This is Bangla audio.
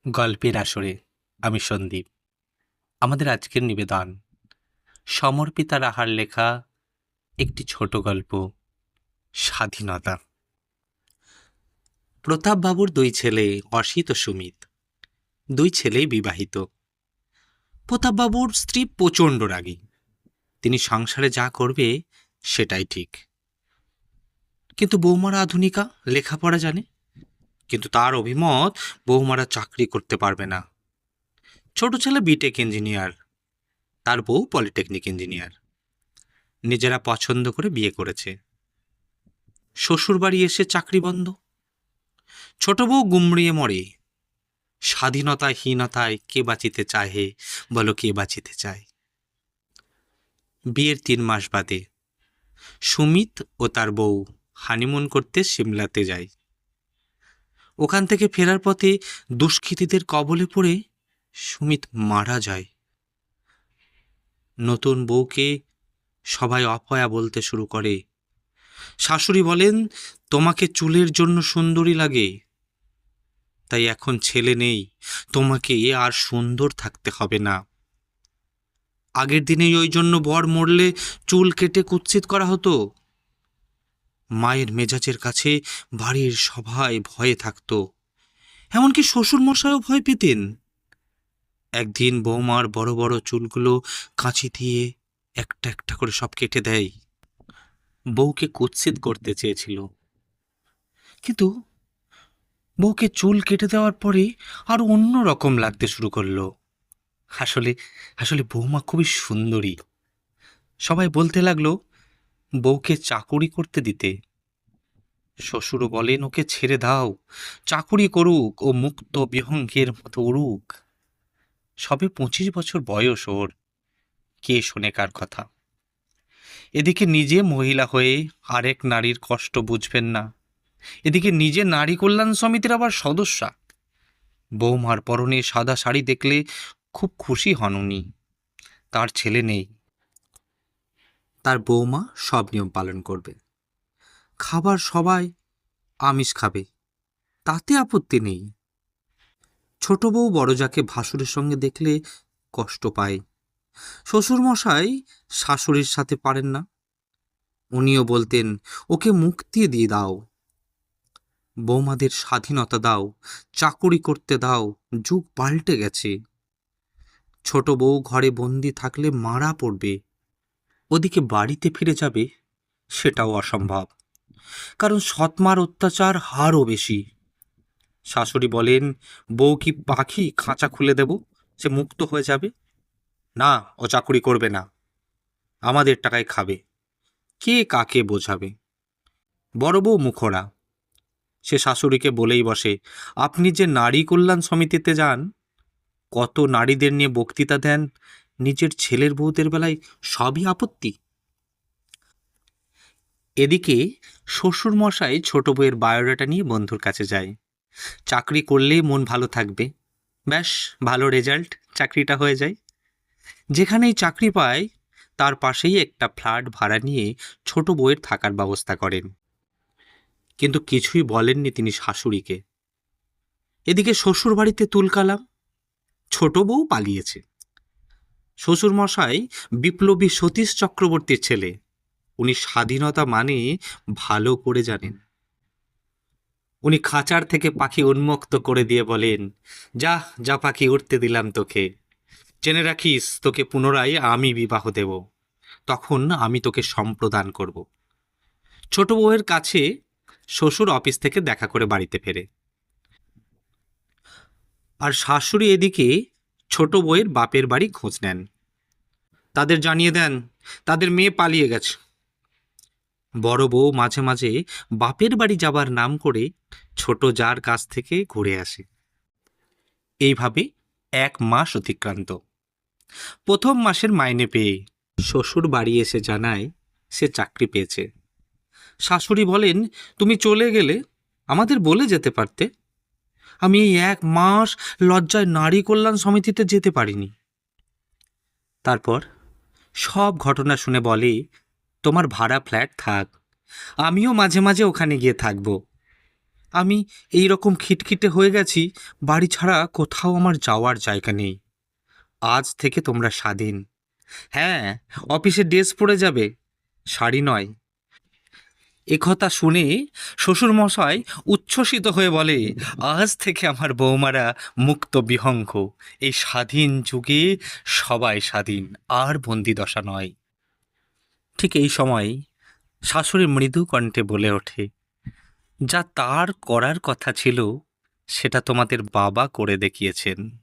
গল্পের আসরে আমি সন্দীপ। আমাদের আজকের নিবেদন সমর্পিতা রাহার লেখা একটি ছোট গল্প, স্বাধীনতা। প্রতাপবাবুর দুই ছেলে অসিত ও সুমিত, দুই ছেলেই বিবাহিত। প্রতাপবাবুর স্ত্রী প্রচণ্ড রাগী। তিনি সংসারে যা করবে সেটাই ঠিক। কিন্তু বৌমারা আধুনিকা, লেখাপড়া জানে। কিন্তু তার অভিমত বৌমারা চাকরি করতে পারবে না। ছোট ছেলে বিটেক ইঞ্জিনিয়ার, তার বউ পলিটেকনিক ইঞ্জিনিয়ার। নিজেরা পছন্দ করে বিয়ে করেছে। শ্বশুরবাড়ি এসে চাকরি বন্ধ। ছোট বউ গুমড়িয়ে মরে। স্বাধীনতাহীনতায় কে বাঁচিতে চায় হে, বলো কে বাঁচিতে চায়। বিয়ের 3 মাস বাদে সুমিত ও তার বউ হানিমুন করতে সিমলাতে যায়। ওখান থেকে ফেরার পথে দুষ্কৃতীদের কবলে পড়ে সুমিত মারা যায়। নতুন বউকে সবাই অপয়া বলতে শুরু করে। শাশুড়ি বলেন, তোমাকে চুলের জন্য সুন্দরী লাগে, তাই এখন ছেলে নেই, তোমাকে আর সুন্দর থাকতে হবে না। আগের দিনেই ওই জন্য বর মরলে চুল কেটে কুৎসিত করা হতো। মায়ের মেজাজের কাছে বাড়ির সবাই ভয়ে থাকত, এমনকি শ্বশুর মশাইও ভয় পেতেন। একদিন বৌমার বড় বড় চুলগুলো কাঁচি দিয়ে একটা একটা করে সব কেটে দেয়। বউকে কুৎসিত করতে চেয়েছিল, কিন্তু বউকে চুল কেটে দেওয়ার পরে আর অন্য রকম লাগতে শুরু করলো। আসলে আসলে বৌমা খুবই সুন্দরী। সবাই বলতে লাগলো বউকে চাকুরি করতে দিতে। শ্বশুরও বলেন, ওকে ছেড়ে দাও, চাকুরি করুক, ও মুক্ত বিহঙ্গের মতো উড়ুক। সবে 25 বছর বয়স ওর, কে শোনে কার কথা। এদিকে নিজে মহিলা হয়ে আরেক নারীর কষ্ট বুঝবেন না, এদিকে নিজে নারী কল্যাণ সমিতির আবার সদস্যা। বৌমার পরনে সাদা শাড়ি দেখলে খুব খুশি হন উনি। তার ছেলে নেই, তার বৌমা সব নিয়ম পালন করবে। খাবার সবাই আমিষ খাবে, তাতে আপত্তি নেই। ছোট বউ বড় যাকে ভাসুরের সঙ্গে দেখলে কষ্ট পায়। শ্বশুরমশাই শাশুড়ির সাথে পারেন না, উনিও বলতেন ওকে মুক্তি দিয়ে দাও, বৌমাদের স্বাধীনতা দাও, চাকুরি করতে দাও, যুগ পাল্টে গেছে। ছোট বউ ঘরে বন্দি থাকলে মারা পড়বে, ওদিকে বাড়িতে ফিরে যাবে সেটাও অসম্ভব, কারণ সৎমার অত্যাচার হারও বেশি। শাশুড়ি বলেন, বউ কি পাখি, খাঁচা খুলে দেব, সে মুক্ত হয়ে যাবে? না, ও চাকুরি করবে না, আমাদের টাকায় খাবে, কে কাকে বোঝাবে। বড় বউ মুখরা, সে শাশুড়িকে বলেই বসে, আপনি যে নারী কল্যাণ সমিতিতে যান, কত নারীদের নিয়ে বক্তৃতা দেন, নিজের ছেলের বউদের বেলায় সবই আপত্তি। এদিকে শ্বশুরমশাই ছোট বউয়ের বায়োডাটা নিয়ে বন্ধুর কাছে যায়। চাকরি করলেই মন ভালো থাকবে, ব্যাস ভালো রেজাল্ট, চাকরিটা হয়ে যায়। যেখানেই চাকরি পায় তার পাশেই একটা ফ্ল্যাট ভাড়া নিয়ে ছোট বউয়ের থাকার ব্যবস্থা করেন। কিন্তু কিছুই বলেননি তিনি শাশুড়িকে। এদিকে শ্বশুর বাড়িতে তুলকালাম, ছোট বউ পালিয়েছে। শ্বশুরমশাই বিপ্লবী সতীশ চক্রবর্তীর ছেলে, উনি স্বাধীনতা মানে ভালো করে জানেন। উনি খাঁচার থেকে পাখি উন্মুক্ত করে দিয়ে বলেন, যা যা পাখি, উঠতে দিলাম তোকে, জেনে রাখিস তোকে পুনরায় আমি বিবাহ দেব, তখন আমি তোকে সম্প্রদান করব। ছোট বউয়ের কাছে শ্বশুর অফিস থেকে দেখা করে বাড়িতে ফেরে, আর শাশুড়ি এদিকে ছোট বউয়ের বাপের বাড়ি খোঁজ নেন। তাদের জানিয়ে দেন তাদের মেয়ে পালিয়ে গেছে। বড় বউ মাঝে মাঝে বাপের বাড়ি যাবার নাম করে ছোট জার কাছ থেকে ঘুরে আসে। এইভাবে 1 মাস অতিক্রান্ত। প্রথম মাসের মাইনে পেয়ে শ্বশুর বাড়ি এসে জানায় সে চাকরি পেয়েছে। শাশুড়ি বলেন, তুমি চলে গেলে আমাদের বলে যেতে পারতে, আমি এই 1 মাস লজ্জায় নারী কল্যাণ সমিতিতে যেতে পারিনি। তারপর সব ঘটনা শুনে বলে, তোমার ভাড়া ফ্ল্যাট থাক, আমিও মাঝে মাঝে ওখানে গিয়ে থাকব। আমি এই রকম খিটখিটে হয়ে গেছি, বাড়ি ছাড়া কোথাও আমার যাওয়ার জায়গা নেই। আজ থেকে তোমরা স্বাধীন। হ্যাঁ, অফিসে ড্রেস পরে যাবে, শাড়ি নয়। একথা শুনে শ্বশুরমশাই উচ্ছ্বসিত হয়ে বলে, আজ থেকে আমার বৌমারা মুক্ত বিহঙ্গ। এই স্বাধীন যুগে সবাই স্বাধীন, আর বন্দিদশা নয়। ঠিক এই সময় শাশুড়ি মৃদু কণ্ঠে বলে ওঠে, যা তার করার কথা ছিল সেটা তোমাদের বাবা করে দেখিয়েছেন।